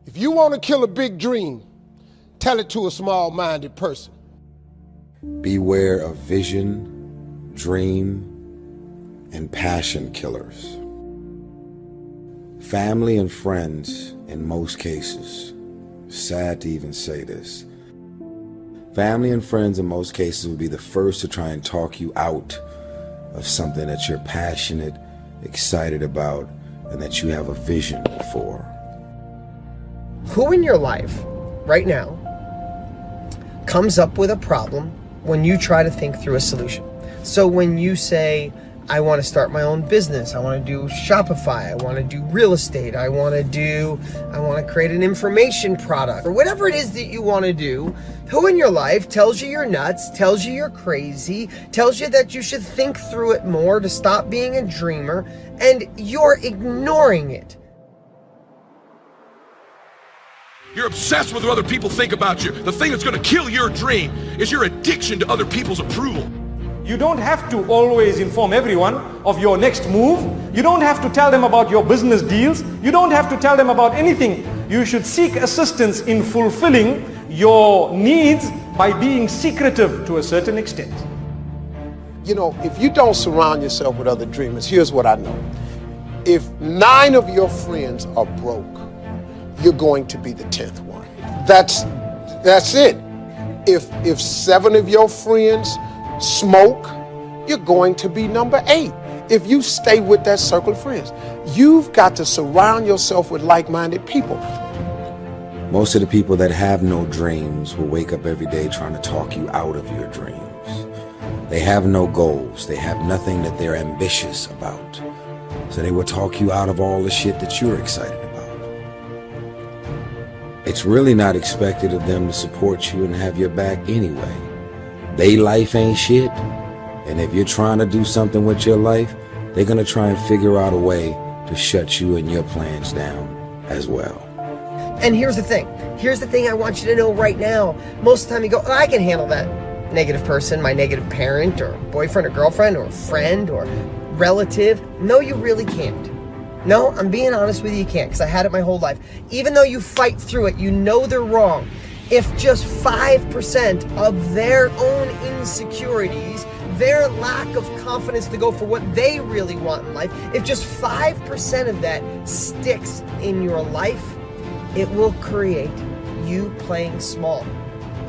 If you want to kill a big dream, tell it to a small-minded person. Beware of vision, dream, and passion killers. Family and friends, in most cases, sad to even say this, family and friends in most cases will be the first to try and talk you out of something that you're passionate, excited about, and that you have a vision for. Who in your life right now comes up with a problem when you try to think through a solution? So when you say, I want to start my own business, I want to do Shopify, I want to do real estate, I want to create an information product, or whatever it is that you want to do, who in your life tells you you're nuts, tells you you're crazy, tells you that you should think through it more to stop being a dreamer, and you're ignoring it? You're obsessed with what other people think about you. The thing that's going to kill your dream is your addiction to other people's approval. You don't have to always inform everyone of your next move. You don't have to tell them about your business deals. You don't have to tell them about anything. You should seek assistance in fulfilling your needs by being secretive to a certain extent. You know, if you don't surround yourself with other dreamers, here's what I know. If 9 of your friends are broke, you're going to be the 10th one. That's it. If 7 of your friends smoke, you're going to be number 8. If you stay with that circle of friends, you've got to surround yourself with like-minded people. Most of the people that have no dreams will wake up every day trying to talk you out of your dreams. They have no goals. They have nothing that they're ambitious about. So they will talk you out of all the shit that you're excited about. It's really not expected of them to support you and have your back anyway. They life ain't shit, and if you're trying to do something with your life, they're gonna try and figure out a way to shut you and your plans down as well. And here's the thing I want you to know right now. Most of the time you go, I can handle that negative person, my negative parent or boyfriend or girlfriend or friend or relative. No, you really can't. No, I'm being honest with you, you can't, because I had it my whole life. Even though you fight through it, you know they're wrong. If just 5% of their own insecurities, their lack of confidence to go for what they really want in life, if just 5% of that sticks in your life, it will create you playing small.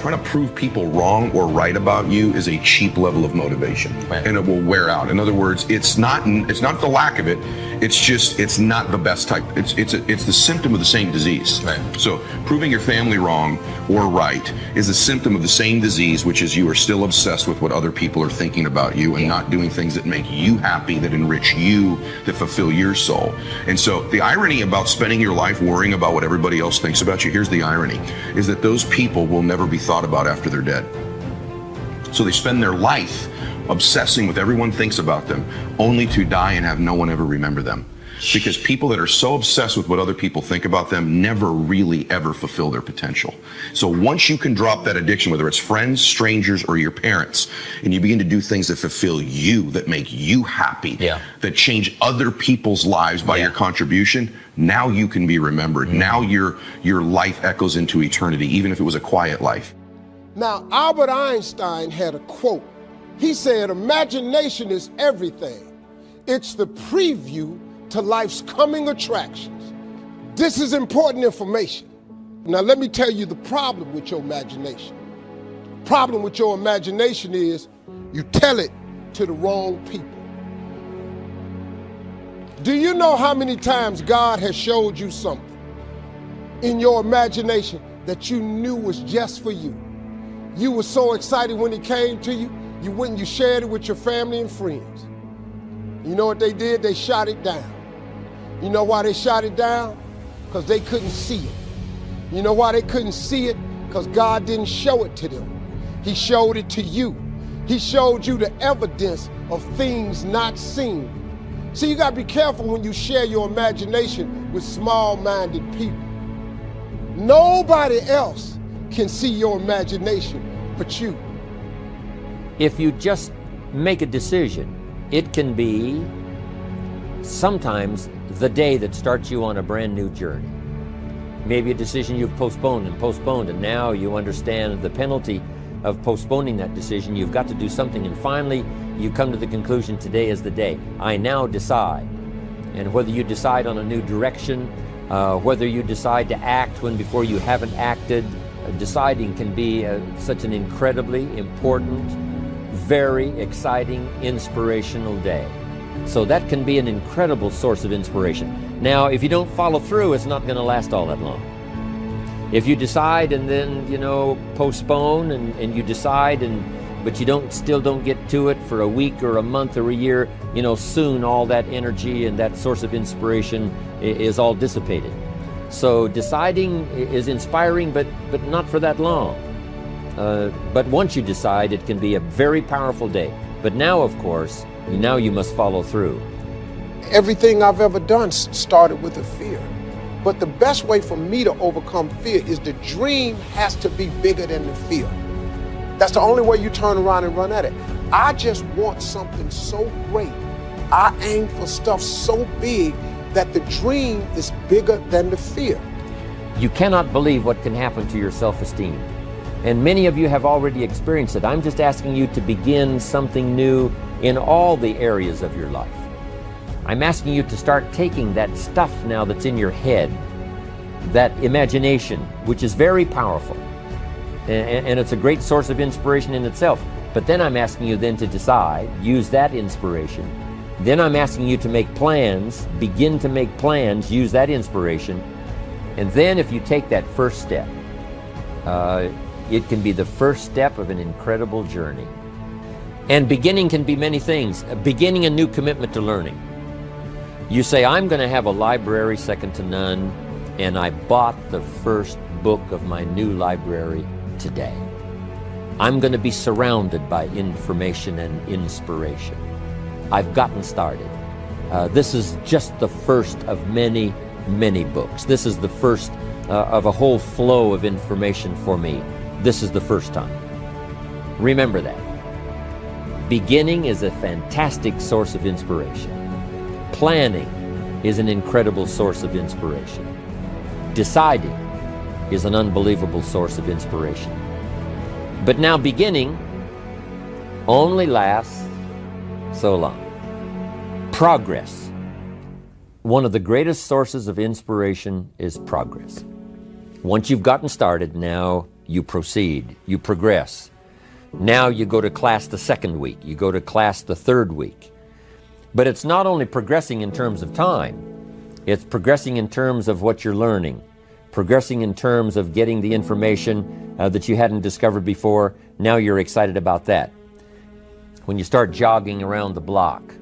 Trying to prove people wrong or right about you is a cheap level of motivation, and it will wear out. In other words, it's not the lack of it. It's not the best type. It's the symptom of the same disease. Right. So proving your family wrong or right is a symptom of the same disease, which is you are still obsessed with what other people are thinking about you and not doing things that make you happy, that enrich you, that fulfill your soul. And so the irony about spending your life worrying about what everybody else thinks about you, here's the irony, is that those people will never be thought about after they're dead. So they spend their life obsessing with everyone thinks about them, only to die and have no one ever remember them. Because people that are so obsessed with what other people think about them never really ever fulfill their potential. So once you can drop that addiction, whether it's friends, strangers, or your parents, and you begin to do things that fulfill you, that make you happy, that change other people's lives by your contribution, now you can be remembered. Now your life echoes into eternity, even if it was a quiet life. Now, Albert Einstein had a quote. He said, imagination is everything. It's the preview to life's coming attractions. This is important information. Now, let me tell you the problem with your imagination. The problem with your imagination is you tell it to the wrong people. Do you know how many times God has showed you something in your imagination that you knew was just for you? You were so excited when it came to you, you went and you shared it with your family and friends. You know what they did? They shot it down. You know why they shot it down? Because they couldn't see it. You know why they couldn't see it? Because God didn't show it to them. He showed it to you. He showed you the evidence of things not seen. See, you gotta be careful when you share your imagination with small-minded people. Nobody else can see your imagination but you. If you just make a decision, it can be sometimes the day that starts you on a brand new journey. Maybe a decision you've postponed, and now you understand the penalty of postponing that decision. You've got to do something, and finally you come to the conclusion, today is the day. I now decide. And whether you decide on a new direction, whether you decide to act when before you haven't acted, deciding can be such an incredibly important, very exciting, inspirational day. So that can be an incredible source of inspiration. Now, if you don't follow through, it's not going to last all that long. If you decide and then, postpone and you decide, but you still don't get to it for a week or a month or a year, soon all that energy and that source of inspiration is all dissipated. So deciding is inspiring, but not for that long. But once you decide, it can be a very powerful day. But now, of course, now you must follow through. Everything I've ever done started with a fear. But the best way for me to overcome fear is the dream has to be bigger than the fear. That's the only way you turn around and run at it. I just want something so great. I aim for stuff so big that the dream is bigger than the fear. You cannot believe what can happen to your self-esteem. And many of you have already experienced it. I'm just asking you to begin something new in all the areas of your life. I'm asking you to start taking that stuff now that's in your head, that imagination, which is very powerful, and it's a great source of inspiration in itself. But then I'm asking you then to decide, use that inspiration. Then I'm asking you to make plans, begin to make plans, use that inspiration. And then if you take that first step, it can be the first step of an incredible journey. And beginning can be many things. Beginning a new commitment to learning. You say, I'm going to have a library second to none, and I bought the first book of my new library today. I'm going to be surrounded by information and inspiration. I've gotten started. This is just the first of many, many books. This is the first of a whole flow of information for me. This is the first time. Remember that. Beginning is a fantastic source of inspiration. Planning is an incredible source of inspiration. Deciding is an unbelievable source of inspiration. But now beginning only lasts so long. Progress. One of the greatest sources of inspiration is progress. Once you've gotten started, now you proceed, you progress. Now you go to class the second week, you go to class the third week. But it's not only progressing in terms of time, it's progressing in terms of what you're learning, progressing in terms of getting the information that you hadn't discovered before. Now you're excited about that. When you start jogging around the block,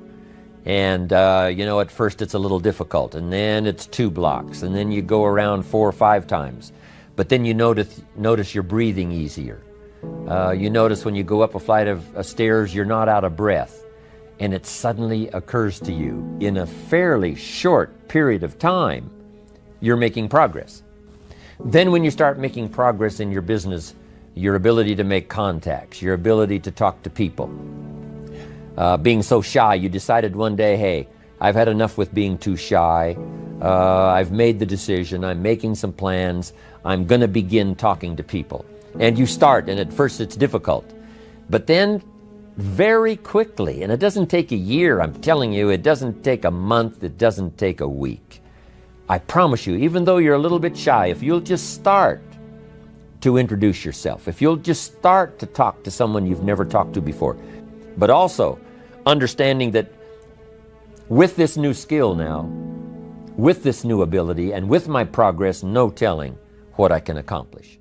and at first it's a little difficult, and then it's 2 blocks, and then you go around 4 or 5 times. But then you notice you're breathing easier. You notice when you go up a flight of stairs, you're not out of breath. And it suddenly occurs to you, in a fairly short period of time, you're making progress. Then when you start making progress in your business, your ability to make contacts, your ability to talk to people. Being so shy, you decided one day, hey, I've had enough with being too shy. I've made the decision, I'm making some plans, I'm going to begin talking to people. And you start, and at first it's difficult. But then very quickly, and it doesn't take a year, I'm telling you, it doesn't take a month, it doesn't take a week. I promise you, even though you're a little bit shy, if you'll just start to introduce yourself, if you'll just start to talk to someone you've never talked to before, but also understanding that with this new skill now, with this new ability, and with my progress, no telling what I can accomplish.